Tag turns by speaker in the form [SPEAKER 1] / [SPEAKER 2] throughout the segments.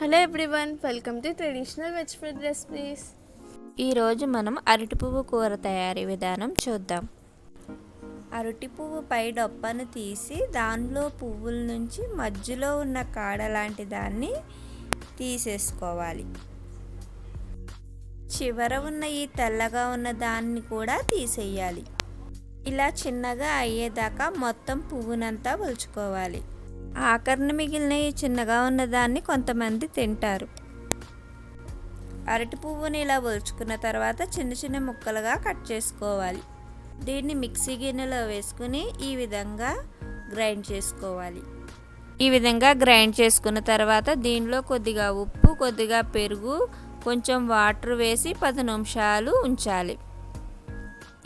[SPEAKER 1] Hello everyone, welcome to traditional veg food recipes.
[SPEAKER 2] ఈరోజు మనం అరటి పువ్వు కూర తయారీ విధానం చూద్దాం. అరటి పువ్వు పై డొప్పను తీసి దానిలో పువ్వుల నుంచి మధ్యలో ఉన్న కాడ లాంటి దాన్ని తీసేసుకోవాలి. చివర ఉన్న ఈ తెల్లగా ఉన్న దాన్ని కూడా తీసేయాలి. ఇలా చిన్నగా అయ్యేదాకా మొత్తం పువ్వునంతా ఒలుచుకోవాలి. ఆఖరిన మిగిలిన ఈ చిన్నగా ఉన్నదాన్ని కొంతమంది తింటారు. అరటి పువ్వుని ఇలా ఒలుచుకున్న తర్వాత చిన్న చిన్న ముక్కలుగా కట్ చేసుకోవాలి. దీన్ని మిక్సీ గిన్నెలో వేసుకుని ఈ విధంగా గ్రైండ్ చేసుకోవాలి. ఈ విధంగా గ్రైండ్ చేసుకున్న తర్వాత దీనిలో కొద్దిగా ఉప్పు, కొద్దిగా పెరుగు, కొంచెం వాటర్ వేసి 10 నిమిషాలు ఉంచాలి.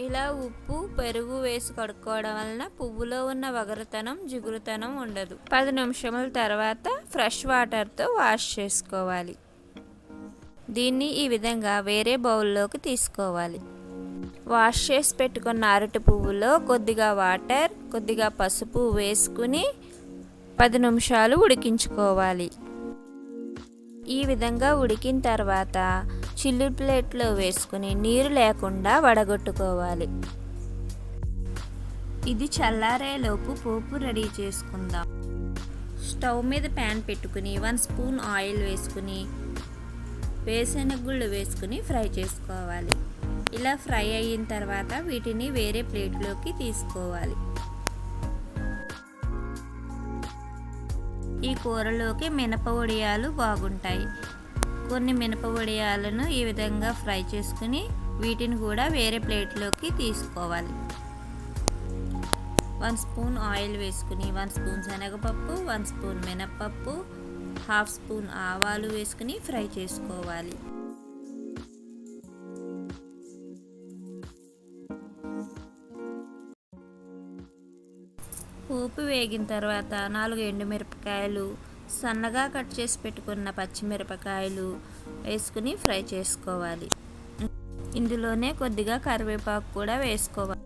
[SPEAKER 2] ఇలా ఉప్పు, పెరుగు వేసి కడుక్కోవడం వలన పువ్వులో ఉన్న వగరుతనం, జిగురుతనం ఉండదు. 10 నిమిషముల తర్వాత ఫ్రెష్ వాటర్తో వాష్ చేసుకోవాలి. దీన్ని ఈ విధంగా వేరే బౌల్లోకి తీసుకోవాలి. వాష్ చేసి పెట్టుకున్న అరటి పువ్వులో కొద్దిగా వాటర్, కొద్దిగా పసుపు వేసుకుని 10 నిమిషాలు ఉడికించుకోవాలి. ఈ విధంగా ఉడికిన తర్వాత చిల్లు ప్లేట్లో వేసుకుని నీరు లేకుండా వడగొట్టుకోవాలి. ఇది చల్లారేలోపు పోపు రెడీ చేసుకుందాం. స్టవ్ మీద ప్యాన్ పెట్టుకుని 1 స్పూన్ ఆయిల్ వేసుకుని వేరుశనగగుళ్ళు వేసుకుని ఫ్రై చేసుకోవాలి. ఇలా ఫ్రై అయిన తర్వాత వీటిని వేరే ప్లేట్లోకి తీసుకోవాలి. ఈ కూరలోకి మినప వడియాలు బాగుంటాయి. కొన్ని మినప వడియాలను ఈ విధంగా ఫ్రై చేసుకుని వీటిని కూడా వేరే ప్లేట్లోకి తీసుకోవాలి. 1 స్పూన్ ఆయిల్ వేసుకుని 1 స్పూన్ శనగపప్పు, 1 స్పూన్ మినపప్పు, 1/2 స్పూన్ ఆవాలు వేసుకుని ఫ్రై చేసుకోవాలి. పోపు వేగిన తర్వాత 4 ఎండుమిరపకాయలు, సన్నగా కట్ చేసి పెట్టుకున్న పచ్చిమిరపకాయలు వేసుకుని ఫ్రై చేసుకోవాలి. ఇందులోనే కొద్దిగా కరివేపాకు కూడా వేసుకోవాలి.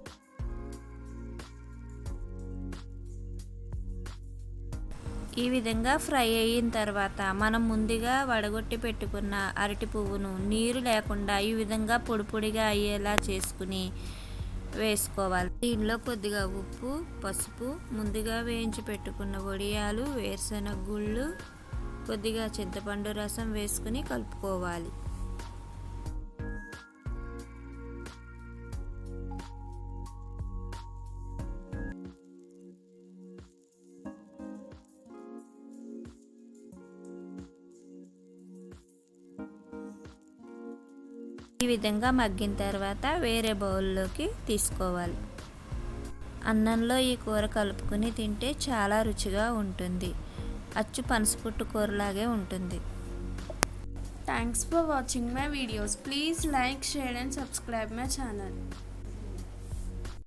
[SPEAKER 2] ఈ విధంగా ఫ్రై అయిన తర్వాత మనం ముందుగా వడగొట్టి పెట్టుకున్న అరటి పువ్వును నీరు లేకుండా ఈ విధంగా పొడి పొడిగా అయ్యేలా చేసుకుని వేసుకోవాలి. దీనిలో కొద్దిగా ఉప్పు, పసుపు, ముందుగా వేయించి పెట్టుకున్న వడియాలు, వేరుశనగ గుళ్ళు, కొద్దిగా చింతపండు రసం వేసుకుని కలుపుకోవాలి. ఈ విధంగా మగ్గిన తర్వాత వేరే బౌల్లోకి తీసుకోవాలి. అన్నంలో ఈ కూర కలుపుకొని తింటే చాలా రుచిగా ఉంటుంది. అచ్చు పనసపొట్టు కూరలాగే ఉంటుంది.
[SPEAKER 1] Thanks for watching my videos. Please like, share and subscribe my channel.